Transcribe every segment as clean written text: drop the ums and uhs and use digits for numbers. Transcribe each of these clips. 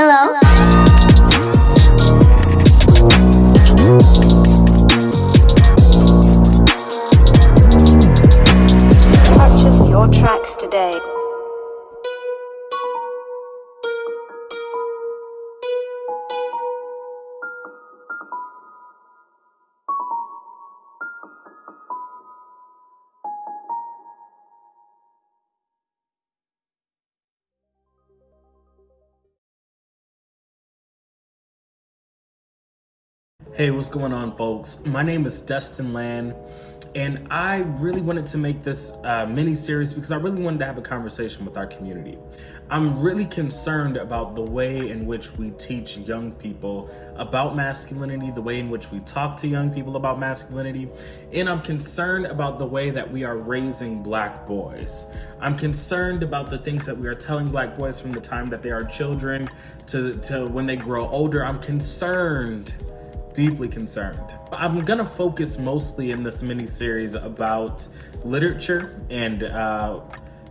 Hello? Purchase your tracks today. Hey, what's going on, folks? My name is Destin Land, and I really wanted to make this mini-series because I really wanted to have a conversation with our community. I'm really concerned about the way in which we teach young people about masculinity, the way in which we talk to young people about masculinity, and I'm concerned about the way that we are raising Black boys. I'm concerned about the things that we are telling Black boys from the time that they are children to when they grow older. I'm concerned. Deeply concerned. I'm gonna focus mostly in this mini-series about literature and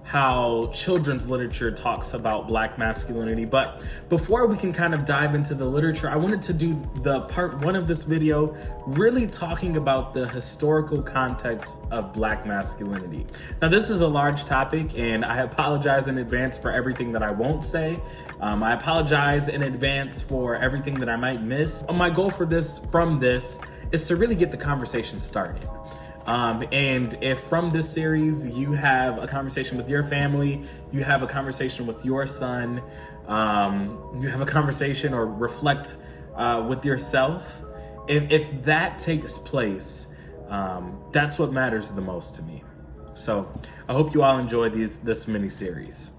how children's literature talks about Black masculinity. But before we can kind of dive into the literature, I wanted to do the part one of this video really talking about the historical context of Black masculinity. Now, this is a large topic, and I apologize in advance for everything that I won't say. I apologize in advance for everything that I might miss. My goal from this is to really get the conversation started. And if from this series you have a conversation with your family, you have a conversation with your son, you have a conversation or reflect with yourself, if that takes place, that's what matters the most to me. So I hope you all enjoy this mini-series.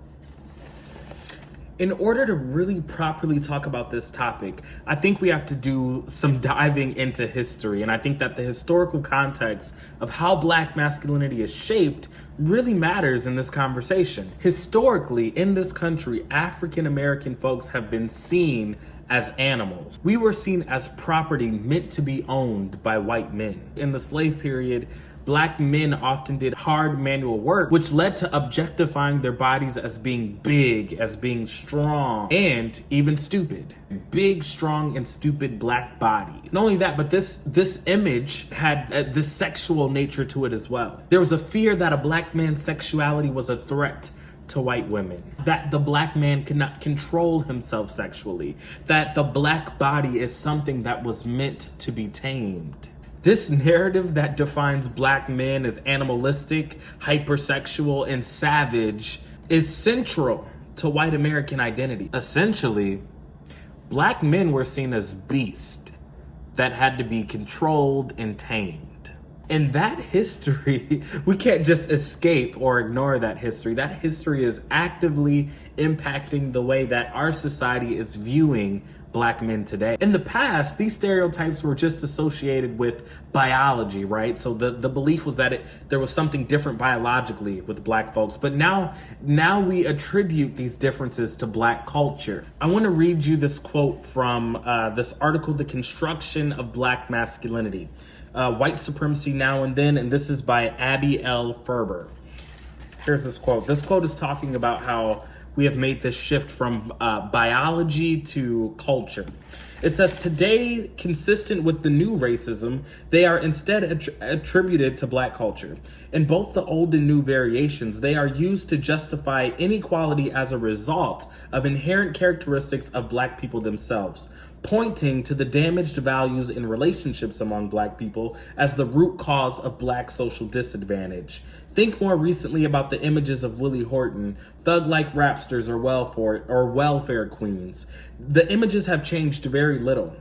In order to really properly talk about this topic, I think we have to do some diving into history. And I think that the historical context of how Black masculinity is shaped really matters in this conversation. Historically, in this country, African American folks have been seen as animals. We were seen as property meant to be owned by white men. In the slave period, Black men often did hard manual work, which led to objectifying their bodies as being big, as being strong, and even stupid. Big, strong, and stupid Black bodies. Not only that, but this image had this sexual nature to it as well. There was a fear that a Black man's sexuality was a threat to white women, that the Black man could not control himself sexually, that the Black body is something that was meant to be tamed. This narrative that defines Black men as animalistic, hypersexual, and savage is central to white American identity. Essentially, Black men were seen as beasts that had to be controlled and tamed. And that history, we can't just escape or ignore that history. That history is actively impacting the way that our society is viewing Black men today. In the past, these stereotypes were just associated with biology, right? So the belief was that there was something different biologically with Black folks. But now we attribute these differences to Black culture. I want to read you this quote from this article, The Construction of Black Masculinity, White Supremacy Now and Then, and this is by Abby L. Ferber. Here's this quote. This quote is talking about how we have made this shift from biology to culture. It says, today, consistent with the new racism, they are instead attributed to Black culture. In both the old and new variations, they are used to justify inequality as a result of inherent characteristics of Black people themselves, pointing to the damaged values in relationships among Black people as the root cause of Black social disadvantage. Think more recently about the images of Willie Horton, thug-like rapsters or welfare queens. The images have changed very little.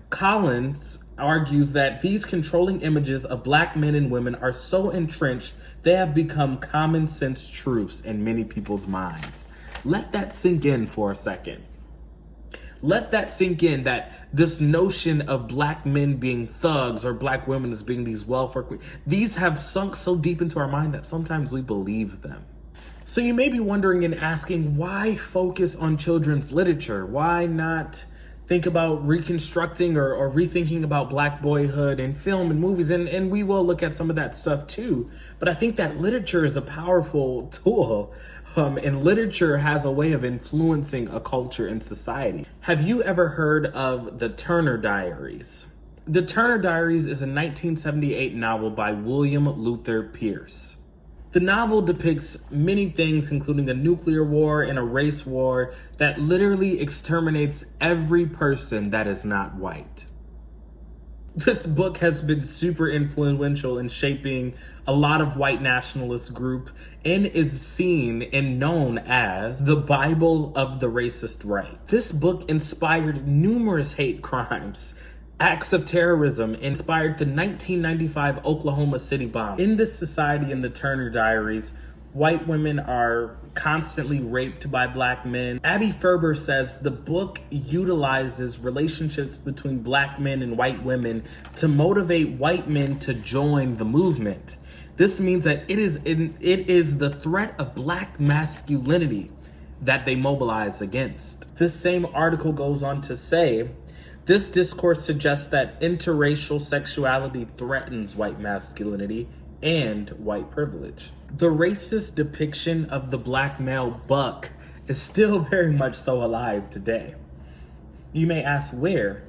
Collins argues that these controlling images of Black men and women are so entrenched, they have become common sense truths in many people's minds. Let that sink in for a second. Let that sink in, that this notion of Black men being thugs or Black women as being these welfare queens, these have sunk so deep into our mind that sometimes we believe them. So you may be wondering and asking, why focus on children's literature? Why not think about reconstructing or rethinking about Black boyhood in film and movies, and we will look at some of that stuff too. But I think that literature is a powerful tool. And literature has a way of influencing a culture and society. Have you ever heard of the Turner Diaries? The Turner Diaries is a 1978 novel by William Luther Pierce. The novel depicts many things, including a nuclear war and a race war that literally exterminates every person that is not white. This book has been super influential in shaping a lot of white nationalist group and is seen and known as the Bible of the racist right. This book inspired numerous hate crimes, acts of terrorism, inspired the 1995 Oklahoma City bomb. In this society, in the Turner Diaries, white women are constantly raped by Black men. Abby Ferber says the book utilizes relationships between Black men and white women to motivate white men to join the movement. This means that it is the threat of Black masculinity that they mobilize against. This same article goes on to say, this discourse suggests that interracial sexuality threatens white masculinity and white privilege. The racist depiction of the Black male buck is still very much so alive today. You may ask, where?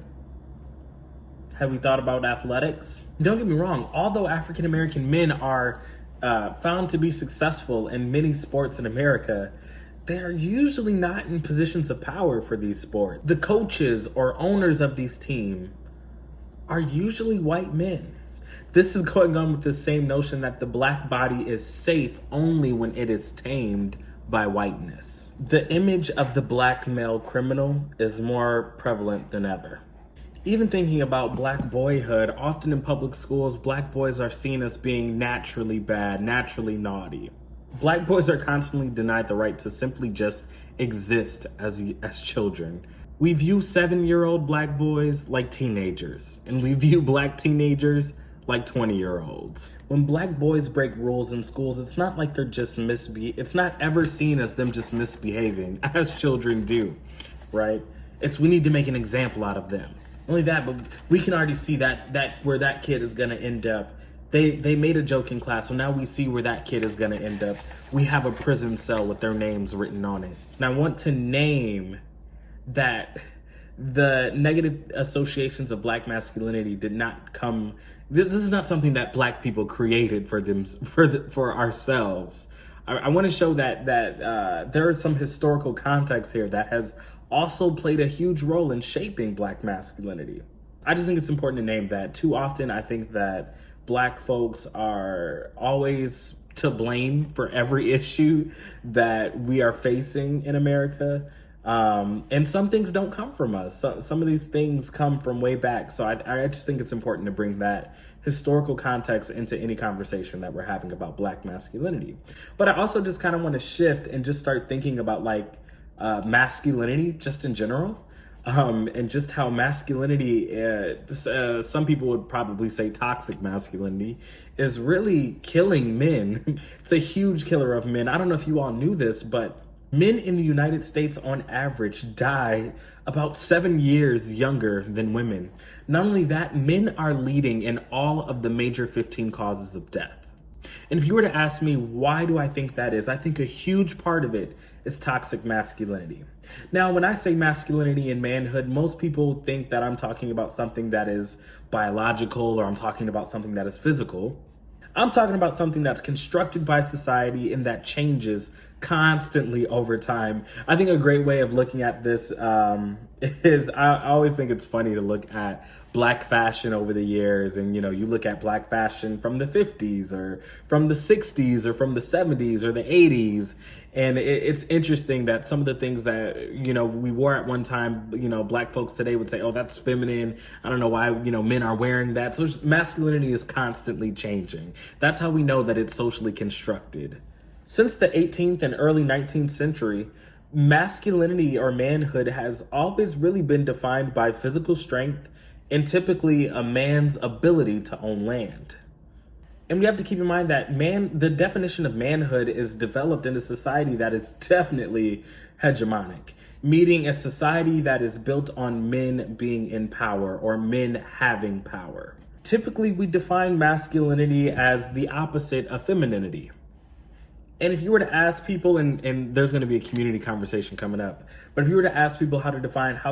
Have we thought about athletics? Don't get me wrong, although African American men are found to be successful in many sports in America, they are usually not in positions of power for these sports. The coaches or owners of these teams are usually white men. This is going on with the same notion that the Black body is safe only when it is tamed by whiteness. The image of the Black male criminal is more prevalent than ever. Even thinking about Black boyhood, often in public schools, Black boys are seen as being naturally bad, naturally naughty. Black boys are constantly denied the right to simply just exist as children. We view 7-year-old Black boys like teenagers, and we view Black teenagers like 20-year-olds. When Black boys break rules in schools, it's not like they're just it's not ever seen as them just misbehaving, as children do, right? It's we need to make an example out of them. Only that, but we can already see that where that kid is gonna end up. They made a joke in class, so now we see where that kid is gonna end up. We have a prison cell with their names written on it. And I want to name that the negative associations of Black masculinity did not come. This is not something that Black people created for ourselves. I want to show that there is some historical context here that has also played a huge role in shaping Black masculinity. I just think it's important to name that. Too often, I think that Black folks are always to blame for every issue that we are facing in America. And some things don't come from us. Some of these things come from way back. So I just think it's important to bring that historical context into any conversation that we're having about Black masculinity. But I also just kind of want to shift and just start thinking about masculinity just in general. And just how masculinity, some people would probably say toxic masculinity, is really killing men. It's a huge killer of men. I don't know if you all knew this, but men in the United States on average die about 7 years younger than women. Not only that, men are leading in all of the major 15 causes of death. And if you were to ask me, why do I think that is? I think a huge part of it is toxic masculinity. Now, when I say masculinity and manhood, most people think that I'm talking about something that is biological or I'm talking about something that is physical. I'm talking about something that's constructed by society and that changes constantly over time. I think a great way of looking at this is I always think it's funny to look at Black fashion over the years. And, you look at Black fashion from the 50s or from the 60s or from the 70s or the 80s. And it's interesting that some of the things that, we wore at one time, Black folks today would say, oh, that's feminine. I don't know why, men are wearing that. So masculinity is constantly changing. That's how we know that it's socially constructed. Since the 18th and early 19th century, masculinity or manhood has always really been defined by physical strength and typically a man's ability to own land. And we have to keep in mind that the definition of manhood is developed in a society that is definitely hegemonic. meaning a society that is built on men being in power or men having power. Typically, we define masculinity as the opposite of femininity. And if you were to ask people, and there's going to be a community conversation coming up, but if you were to ask people how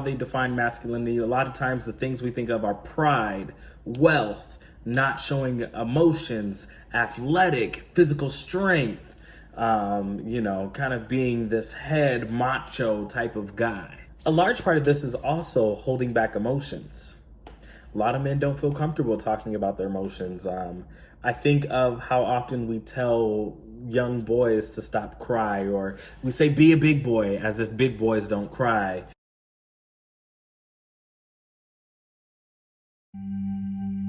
they define masculinity, a lot of times the things we think of are pride, wealth, not showing emotions, athletic, physical strength, kind of being this head macho type of guy. A large part of this is also holding back emotions. A lot of men don't feel comfortable talking about their emotions. I think of how often we tell young boys to stop cry, or we say be a big boy as if big boys don't cry.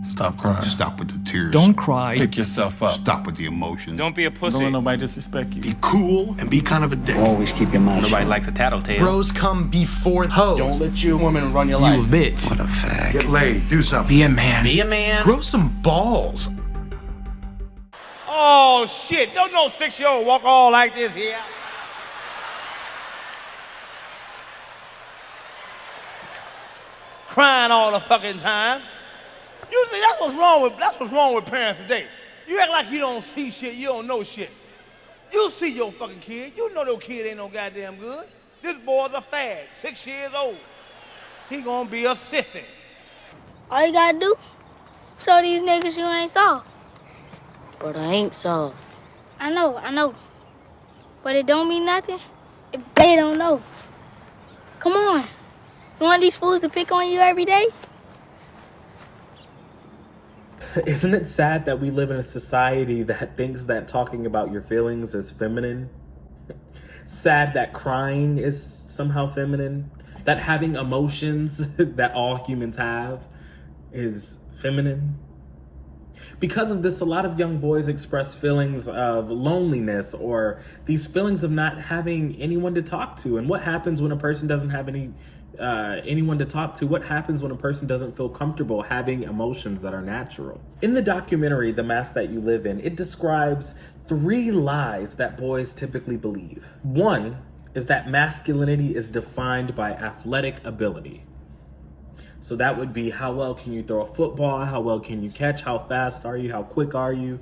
Stop crying. Stop with the tears. Don't cry. Pick yourself up. Stop with the emotions. Don't be a pussy. Don't let nobody disrespect you. Be cool and be kind of a dick. Always keep your mouth Nobody shut. likes a tattletale. Bros come before hoes. Don't let your woman run your life. You a bitch. What a fag. Get laid. Do something. Be a man. Be a man. Grow some balls. Oh, shit. Don't no 6-year-old walk all like this here. Crying all the fucking time. Usually that's what's wrong with parents today. You act like you don't see shit, you don't know shit. You see your fucking kid. You know your kid ain't no goddamn good. This boy's a fag, 6 years old. He gonna be a sissy. All you gotta do, show these niggas you ain't soft. But I ain't soft. I know. But it don't mean nothing if they don't know. Come on. You want these fools to pick on you every day? Isn't it sad that we live in a society that thinks that talking about your feelings is feminine? Sad that crying is somehow feminine? That having emotions that all humans have is feminine? Because of this, a lot of young boys express feelings of loneliness or these feelings of not having anyone to talk to. And what happens when a person doesn't have anyone to talk to? What happens when a person doesn't feel comfortable having emotions that are natural? In the documentary, The Mask That You Live In, it describes 3 lies that boys typically believe. One is that masculinity is defined by athletic ability. So that would be, how well can you throw a football? How well can you catch? How fast are you? How quick are you?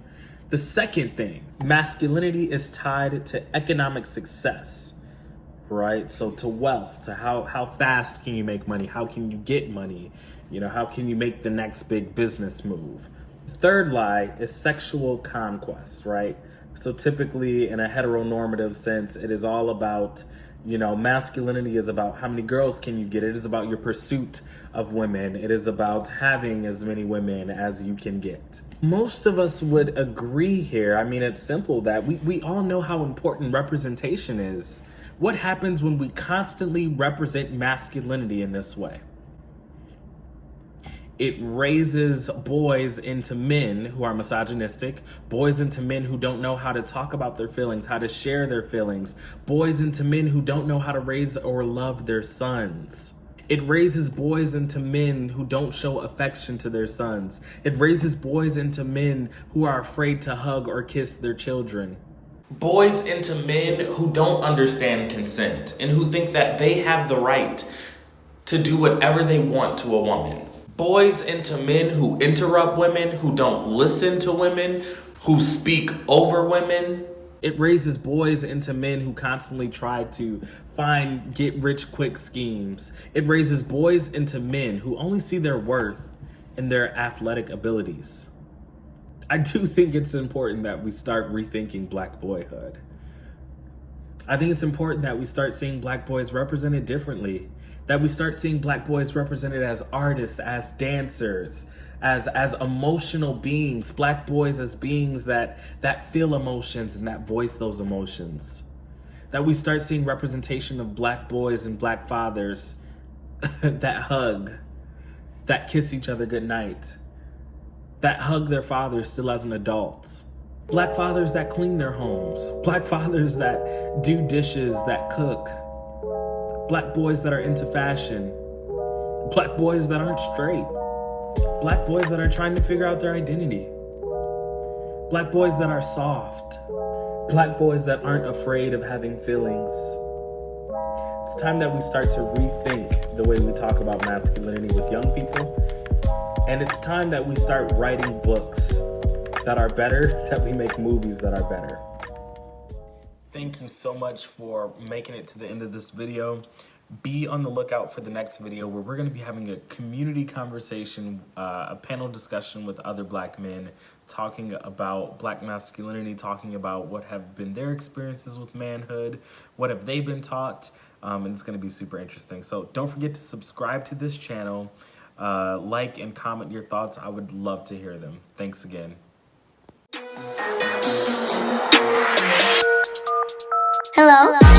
The second thing, masculinity is tied to economic success, right? So to wealth, to how fast can you make money? How can you get money? How can you make the next big business move? Third lie is sexual conquest, right? So typically in a heteronormative sense, it is all about, masculinity is about how many girls can you get. It is about your pursuit of women. It is about having as many women as you can get. Most of us would agree here. I mean, it's simple that we all know how important representation is. What happens when we constantly represent masculinity in this way? It raises boys into men who are misogynistic, boys into men who don't know how to talk about their feelings, how to share their feelings, boys into men who don't know how to raise or love their sons. It raises boys into men who don't show affection to their sons. It raises boys into men who are afraid to hug or kiss their children. Boys into men who don't understand consent and who think that they have the right to do whatever they want to a woman. Boys into men who interrupt women, who don't listen to women, who speak over women. It raises boys into men who constantly try to find get-rich-quick schemes. It raises boys into men who only see their worth in their athletic abilities. I do think it's important that we start rethinking Black boyhood. I think it's important that we start seeing Black boys represented differently. That we start seeing Black boys represented as artists, as dancers, as emotional beings. Black boys as beings that feel emotions and that voice those emotions. That we start seeing representation of Black boys and Black fathers that hug, that kiss each other goodnight, that hug their fathers still as an adult. Black fathers that clean their homes. Black fathers that do dishes, that cook. Black boys that are into fashion. Black boys that aren't straight. Black boys that are trying to figure out their identity. Black boys that are soft. Black boys that aren't afraid of having feelings. It's time that we start to rethink the way we talk about masculinity with young people. And it's time that we start writing books that are better, that we make movies that are better. Thank you so much for making it to the end of this video. Be on the lookout for the next video where we're going to be having a community conversation, a panel discussion with other Black men, talking about Black masculinity, talking about what have been their experiences with manhood, what have they been taught, and it's going to be super interesting. So don't forget to subscribe to this channel, like and comment your thoughts. I would love to hear them. Thanks again. Hello.